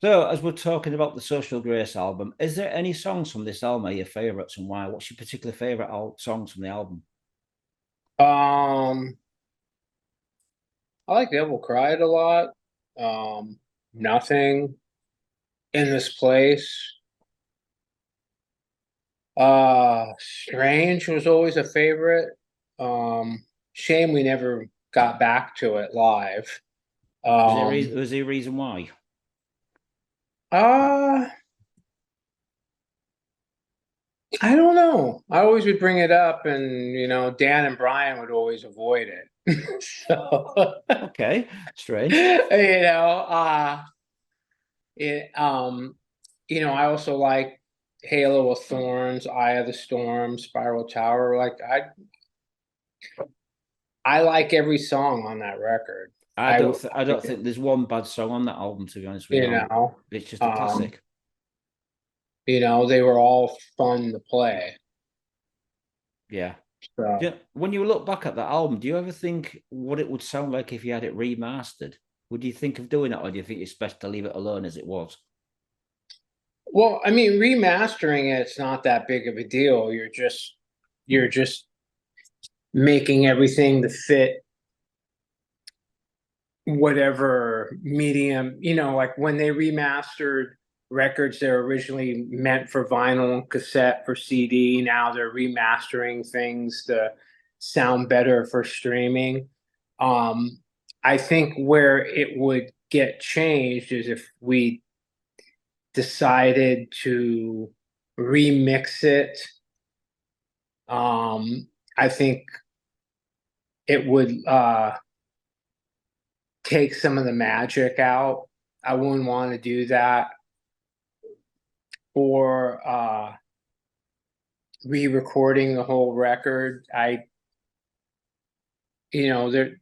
So, as we're talking about the Social Grace album, is there any songs from this album are your favorites and why? What's your particular favorite songs from the album? Um, I like Devil Cried a lot. Nothing in this place. Strange was always a favorite. Shame we never got back to it live. Um, Was there a reason why? uh, I don't know. I always would bring it up, and Dan and Brian would always avoid it. So, Okay, strange. you know, it I also like Halo of Thorns, Eye of the Storm, Spiral Tower. I like every song on that record. I don't think there's one bad song on that album, to be honest with you you. know, It's just a um, classic. they were all fun to play. Yeah. So, When you look back at that album, do you ever think what it would sound like if you had it remastered? Would you think of doing it, or do you think it's best to leave it alone as it was? well, I mean, remastering it's not that big of a deal. You're just making everything to fit whatever medium, like when they remastered records that were originally meant for vinyl and cassette for CD, now they're remastering things to sound better for streaming. Um, I think where it would get changed is if we decided to remix it. I think it would take some of the magic out. I wouldn't want to do that. Or re-recording the whole record. There,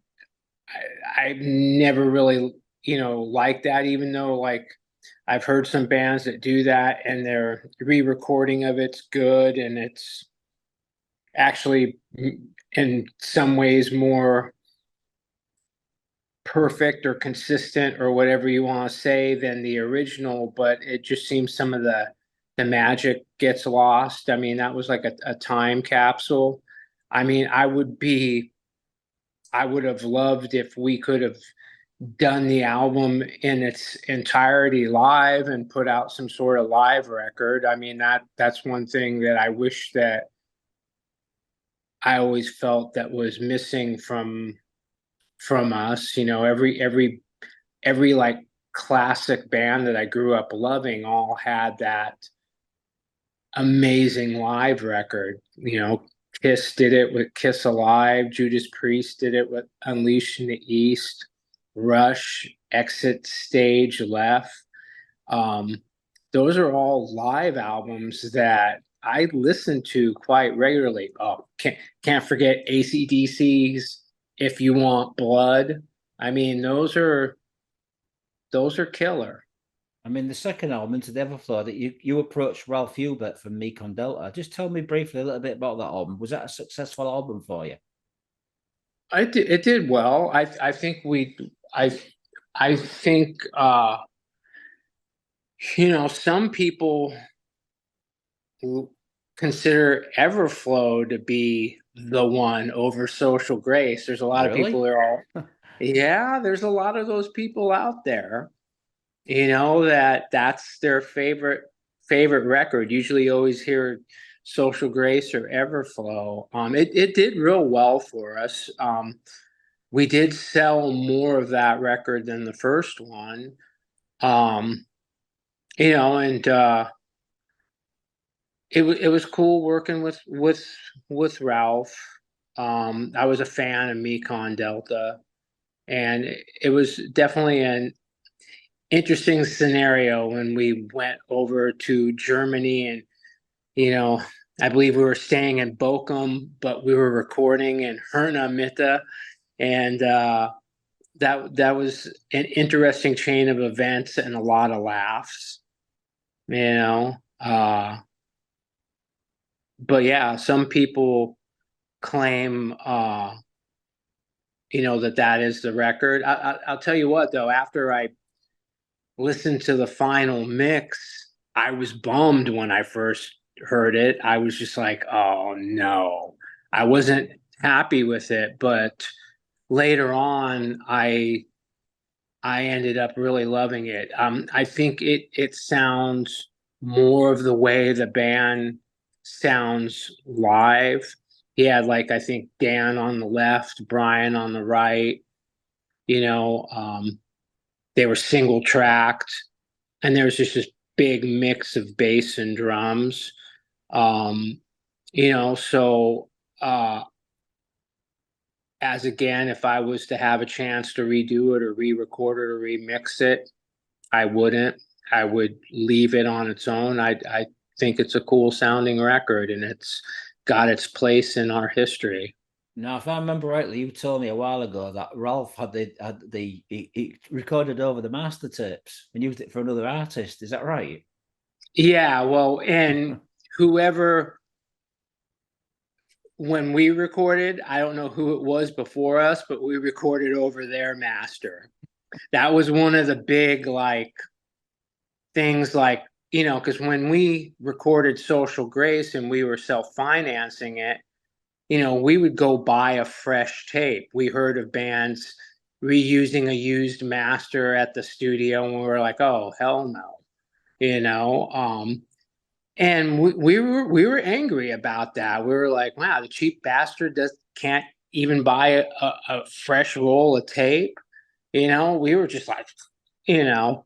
I never really, liked that, even though like I've heard some bands that do that and their re-recording of it's good and it's actually in some ways more perfect or consistent or whatever you want to say than the original, but it just seems some of the magic gets lost. I mean, that was like a time capsule. I mean, I would have loved if we could have done the album in its entirety live and put out some sort of live record. I mean, that's one thing that I wish that I always felt that was missing from us. Every like classic band that I grew up loving all had that amazing live record. Kiss did it with Kiss Alive, Judas Priest did it with Unleashed in the East, Rush, Exit Stage Left. Um, those are all live albums that I listen to quite regularly. Oh, can't forget AC/DC's If You Want Blood. I mean, those are killer. I mean, the second album, Into the Everflow, that you approached Ralph Hubert from Mekon Delta. Just tell me briefly a little bit about that album. Was that a successful album for you? It did well. I I think some people consider Everflow to be the one over Social Grace. There's a lot of people Really? that are all, yeah, there's a lot of those people out there, that's their favorite record. Usually you always hear Social Grace or Everflow. It did real well for us. We did sell more of that record than the first one. Um, and it was cool working with Ralph. I was a fan of Mekon Delta, and it was definitely an interesting scenario when we went over to Germany, and you know I believe we were staying in Bochum, but we were recording in Herna Mitte, and that was an interesting chain of events and a lot of laughs. You know, uh, but yeah, some people claim that is the record. I'll tell you what though, after I listened to the final mix, I was bummed when I first heard it. I was just like, oh no, I wasn't happy with it. But later on, I ended up really loving it. I think it sounds more of the way the band sounds live. He had like I think Dan on the left, Brian on the right. You know, they were single tracked, and there was just this big mix of bass and drums. Um, so as again, if I was to have a chance to redo it or re-record it or remix it, I wouldn't. I would leave it on its own. I think it's a cool sounding record, and it's got its place in our history. Now, if I remember rightly, you told me a while ago that Ralph he recorded over the master tapes and used it for another artist. Is that right? Yeah, well, and whoever when we recorded, I don't know who it was before us, but we recorded over their master. That was one of the big like things like, because when we recorded Social Grace and we were self-financing it, we would go buy a fresh tape. We heard of bands reusing a used master at the studio, and we were like, oh, hell no. You know, and we were angry about that. We were like, wow, the cheap bastard can't even buy a fresh roll of tape. We were just like, you know,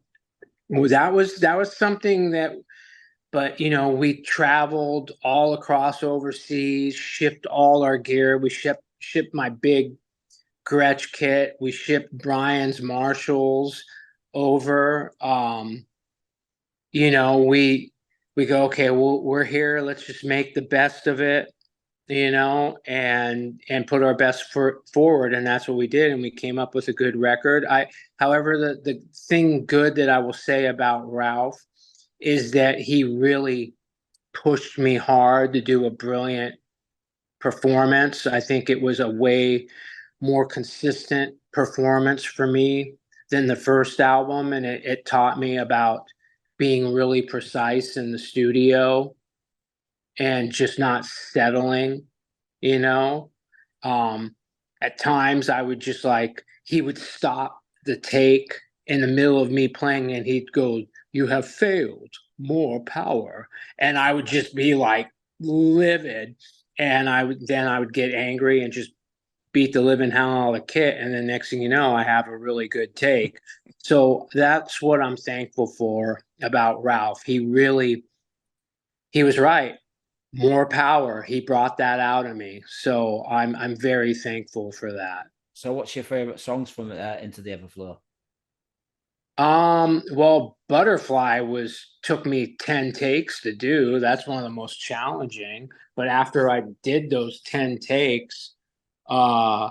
that was something that, but we traveled all across overseas, shipped all our gear. We shipped my big Gretsch kit. We shipped Brian's Marshalls over. We go, okay, well, we're here. Let's just make the best of it, and put our best foot forward. And that's what we did. And we came up with a good record. However, the thing good that I will say about Ralph is that he really pushed me hard to do a brilliant performance. I think it was a way more consistent performance for me than the first album. And it taught me about being really precise in the studio and just not settling, you know. At times I would just like, he would stop the take in the middle of me playing and he'd go, "You have failed, more power." And I would just be like livid. And I would get angry and just beat the living hell out of the kit. And then next thing you know, I have a really good take. So that's what I'm thankful for about Ralph. He was right. More power. He brought that out of me. So I'm very thankful for that. So, what's your favorite songs from Into the Everflow? Well, Butterfly took me 10 takes to do. That's one of the most challenging. But after I did those 10 takes, uh,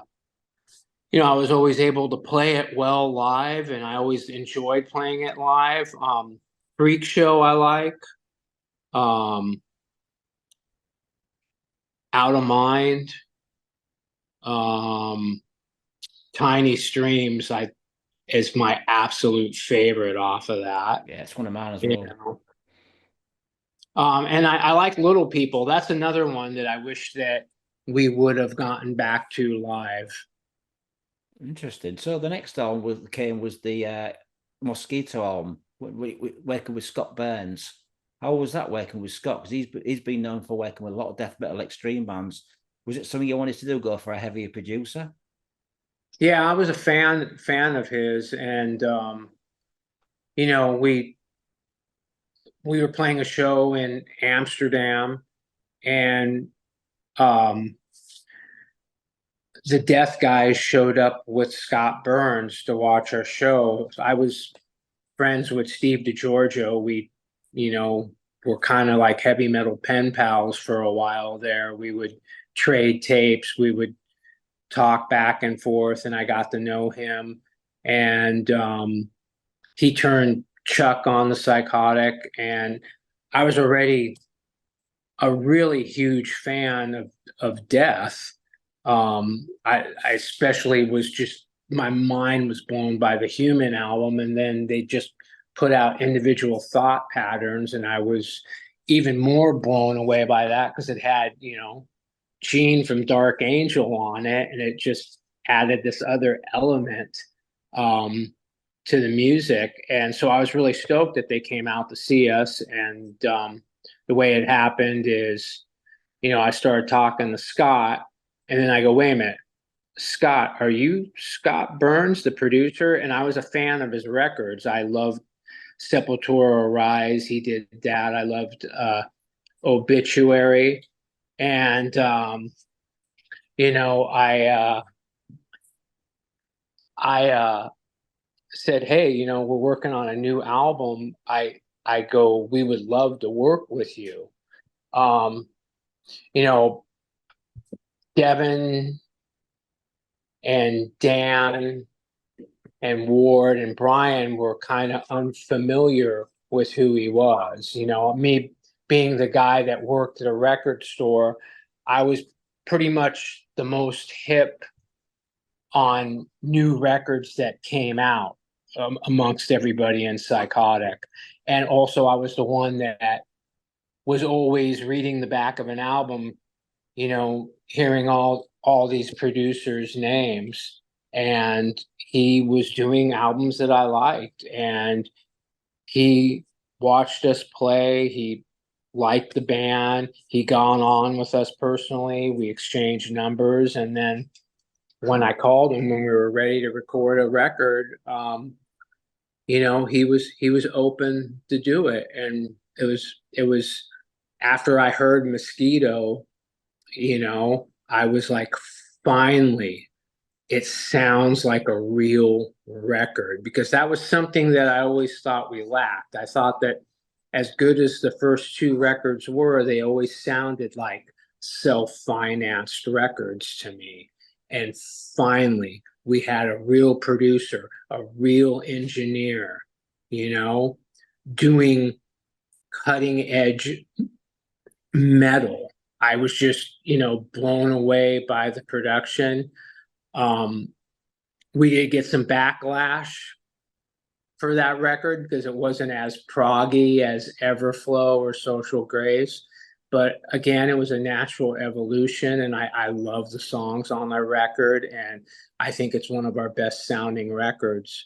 I was always able to play it well live, and I always enjoyed playing it live. Freak Show I like. Um, Out of Mind. Um, Tiny Streams is my absolute favorite off of that. Yeah, it's one of mine as You well. know. And I like Little People. That's another one that I wish that we would have gotten back to live. Interesting. So the next album was the Mosquito album, working with Scott Burns. How was that working with Scott? Because he's been known for working with a lot of death metal extreme bands. Was it something you wanted to do? Go for a heavier producer? Yeah, I was a fan of his, and we were playing a show in Amsterdam, and um, the Death guys showed up with Scott Burns to watch our show. I was friends with Steve DiGiorgio. We, were kind of like heavy metal pen pals for a while there. We would trade tapes. We would talk back and forth, and I got to know him. And he turned Chuck on the Psychotic, and I was already a really huge fan of Death. I especially was just, my mind was blown by the Human album, and then they just put out individual thought patterns, and I was even more blown away by that because it had, Gene from Dark Angel on it, and it just added this other element um, to the music. And so I was really stoked that they came out to see us. And the way it happened is, I started talking to Scott, and then I go, wait a minute, Scott, are you Scott Burns, the producer? And I was a fan of his records. I loved Sepultura Rise. He did that. I loved Obituary. And I said, hey, we're working on a new album. I go, we would love to work with you. Um, you know, Devin and Dan and Ward and Brian were kind of unfamiliar with who he was. Me being the guy that worked at a record store, I was pretty much the most hip on new records that came out amongst everybody in Psychotic. And also, I was the one that was always reading the back of an album, hearing all these producers' names. And he was doing albums that I liked, and he watched us play. He liked the band. He gone on with us personally. We exchanged numbers, and then when I called him when we were ready to record a record, he was open to do it. And it was after I heard Mosquito, I was like, finally, it sounds like a real record, because that was something that I always thought we lacked. I thought that as good as the first two records were, they always sounded like self-financed records to me. And finally, we had a real producer, a real engineer, doing cutting edge metal. I was just, blown away by the production. We did get some backlash for that record because it wasn't as proggy as Everflow or Social Grace. But again, it was a natural evolution, and I love the songs on the record, and I think it's one of our best sounding records.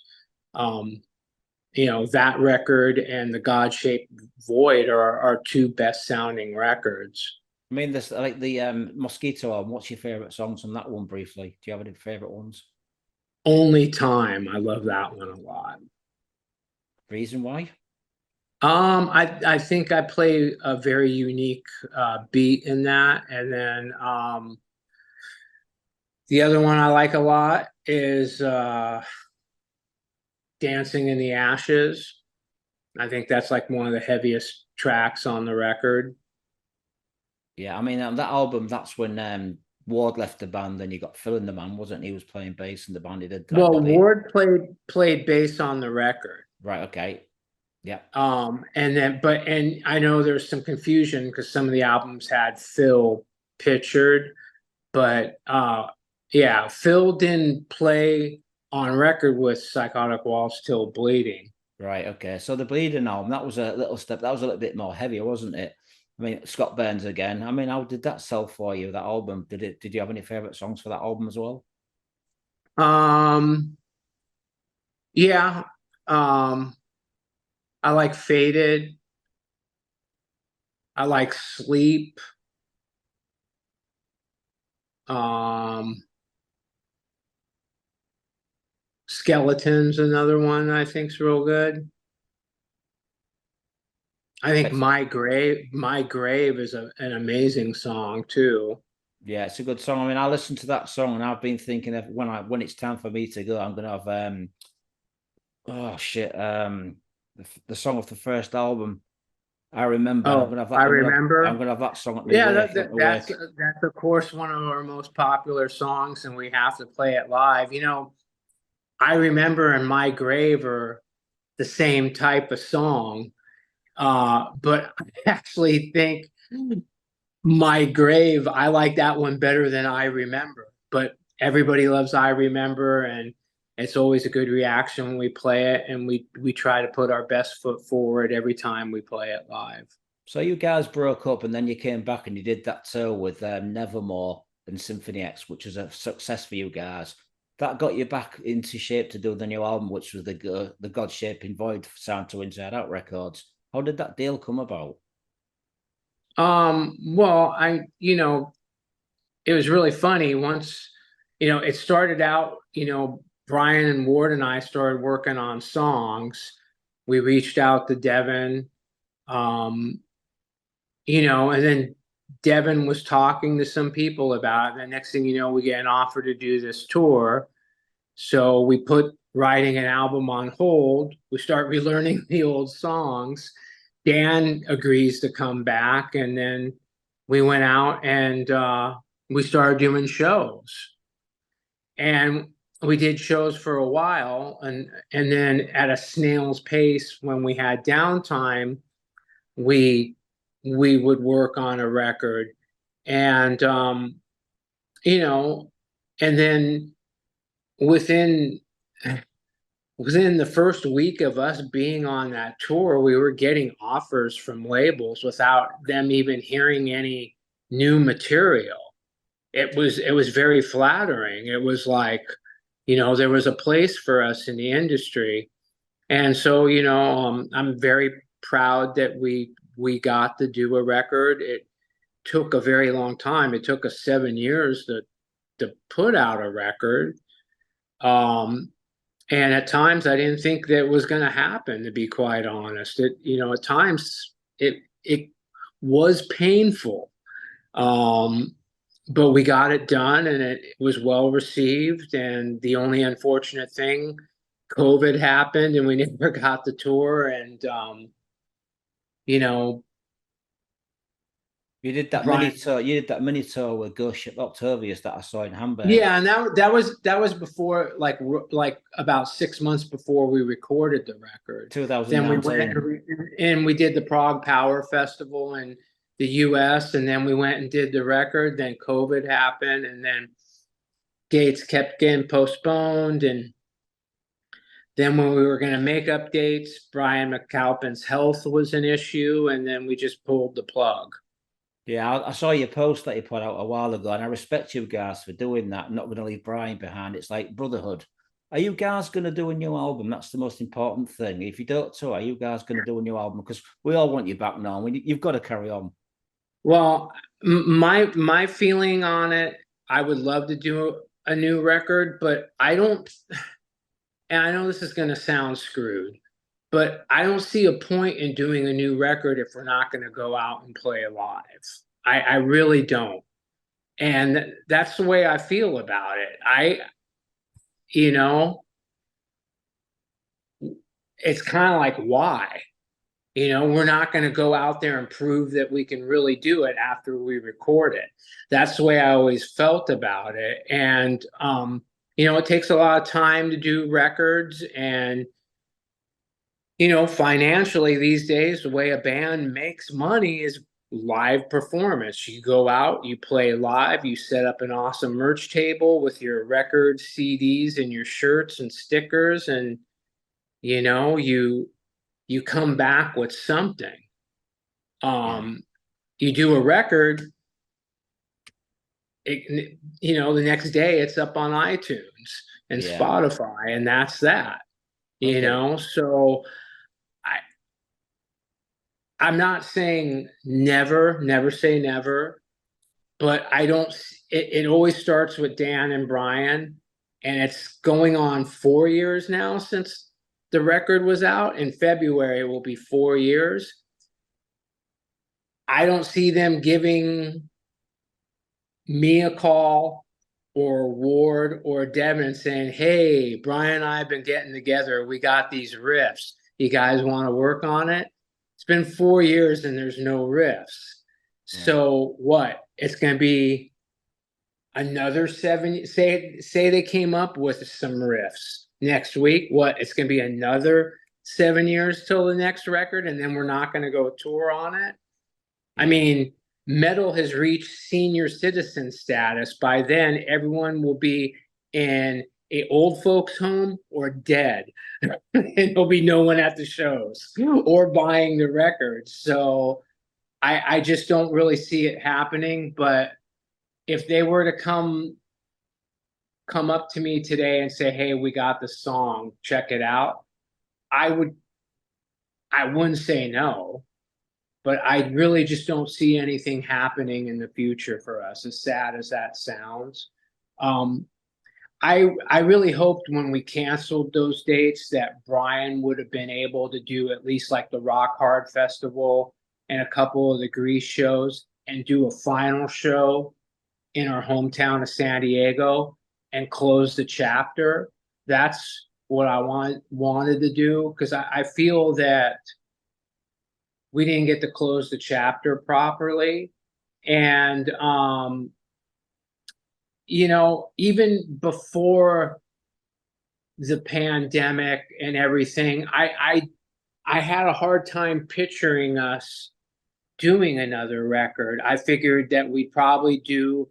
That record and The God-Shaped Void are our two best sounding records. I mean, this like the Mosquito album. What's your favorite songs on that one? Briefly, do you have any favorite ones? Only Time. I love that one a lot. Reason why? I think I play a very unique beat in that, and then the other one I like a lot is Dancing in the Ashes. I think that's like one of the heaviest tracks on the record. Yeah, I mean that album. That's when Ward left the band, and you got Phil in the band, wasn't he? Was playing bass in the band. He did like Well, Ward played bass on the record. Right. Okay. Yeah. And I know there's some confusion because some of the albums had Phil Pitchard, but yeah, Phil didn't play on record with Psychotic Waltz till Bleeding. Right. Okay. So the Bleeding album, that was a little step. That was a little bit more heavier, wasn't it? I mean, Scott Burns again. I mean, how did that sell for you? That album? Did you have any favorite songs for that album as well? Yeah. I like Faded. I like Sleep. Skeleton's another one I think's real good. I think My Grave is an amazing song too. Yeah, it's a good song. I mean, I listened to that song and I've been thinking of when it's time for me to go, I'm gonna have oh shit, the song of the first album. I remember. Oh, I'm gonna have that. I remember. I'm gonna have that song at my Yeah, work. that's of course one of our most popular songs, and we have to play it live. I remember and My Grave are the same type of song, but I actually think My Grave, I like that one better than I Remember. But everybody loves I Remember, and It's always a good reaction when we play it, and we try to put our best foot forward every time we play it live. So you guys broke up, and then you came back and you did that tour with Nevermore and Symphony X, which was a success for you guys. That got you back into shape to do the new album, which was the God Shaping Void sound to Inside Out Records. How did that deal come about? Well, it was really funny once, it started out, Brian and Ward and I started working on songs. We reached out to Devin, um, and then Devin was talking to some people about it. And the next thing you know, we get an offer to do this tour. So we put writing an album on hold. We start relearning the old songs. Dan agrees to come back, and then we went out and we started doing shows. And we did shows for a while, and then at a snail's pace, when we had downtime, we would work on a record. And you know, and then within within the first week of us being on that tour, we were getting offers from labels without them even hearing any new material. It was very flattering. It was like, there was a place for us in the industry. And so, I'm very proud that we got to do a record. It took a very long time. It took us 7 years to put out a record. And at times I didn't think that was going to happen, to be quite honest. At times it was painful. But we got it done, and it was well received. And the only unfortunate thing, COVID happened and we never got the tour. And, you know, You did that mini Brian, tour. You did that mini tour with Gush at Octavius that I saw in Hamburg, yeah, and that was before, like about 6 months before we recorded the record. Then we went 2019. and we did the Prague Power Festival in the US, and then we went and did the record. Then COVID happened, and then dates kept getting postponed. And then when we were going to make up dates, Brian McAlpin's health was an issue, and then we just pulled the plug. Yeah, I saw your post that you put out a while ago, and I respect you guys for doing that. I'm not going to leave Brian behind. It's like brotherhood. Are you guys going to do a new album? That's the most important thing. If you don't tour, are you guys going to do a new album? Because we all want you back now. You've got to carry on. Well, my feeling on it, I would love to do a new record, but I don't, and I know this is going to sound screwed, but I don't see a point in doing a new record if we're not going to go out and play live. I really don't. And that's the way I feel about it. You know, it's kind of like, why? We're not going to go out there and prove that we can really do it after we record it. That's the way I always felt about it. And, it takes a lot of time to do records. And, financially these days, the way a band makes money is live performance. You go out, you play live, you set up an awesome merch table with your records, CDs, and your shirts and stickers. And, you come back with something. Yeah. You do a record, the next day it's up on iTunes and Yeah. Spotify, and that's that. Okay. So I'm not saying never say never, but I don't. It always starts with Dan and Brian, and it's going on 4 years now since the record was out. In February, it will be 4 years. I don't see them giving me a call, or Ward or Devin, saying, "Hey, Brian and I have been getting together. We got these riffs. You guys want to work on it?" It's been 4 years and there's no riffs. Yeah. So what? It's going to be another 7. Say they came up with some riffs next week. What? It's going to be another 7 years till the next record, and then we're not going to go tour on it. I mean, metal has reached senior citizen status. By then, everyone will be in a old folks home or dead. And there'll be no one at the shows or buying the records. So I just don't really see it happening. But if they were to come up to me today and say, hey, we got the song, check it out, I wouldn't say no, but I really just don't see anything happening in the future for us, as sad as that sounds. Um, I really hoped when we canceled those dates that Brian would have been able to do at least like the Rock Hard Festival and a couple of the Grease shows and do a final show in our hometown of San Diego and close the chapter. That's what I wanted to do, because I feel that we didn't get to close the chapter properly. And you know, even before the pandemic and everything, I had a hard time picturing us doing another record. I figured that we'd probably do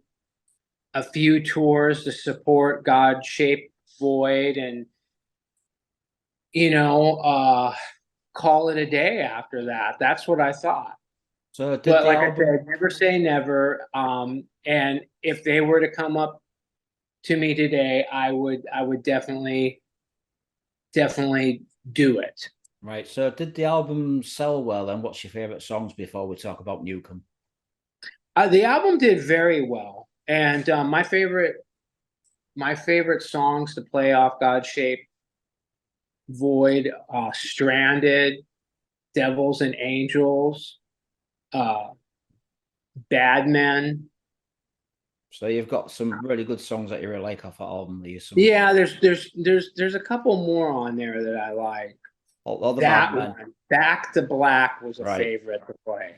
a few tours to support God Shaped Void and, you know, call it a day after that. That's what I thought. So did But the like I album? said, never say never. And if they were to come up to me today, I would definitely do it. Right. So did the album sell well? And what's your favorite songs before we talk about Newcomb? The album did very well, and my favorite songs to play off God Shaped Void, Stranded, Devils and Angels, uh, Bad Men. So you've got some really good songs that you really like off that album. There's some Yeah, there's a couple more on there that I like. all the Bad That Men. one, Back to Black, was a Right. favorite to play.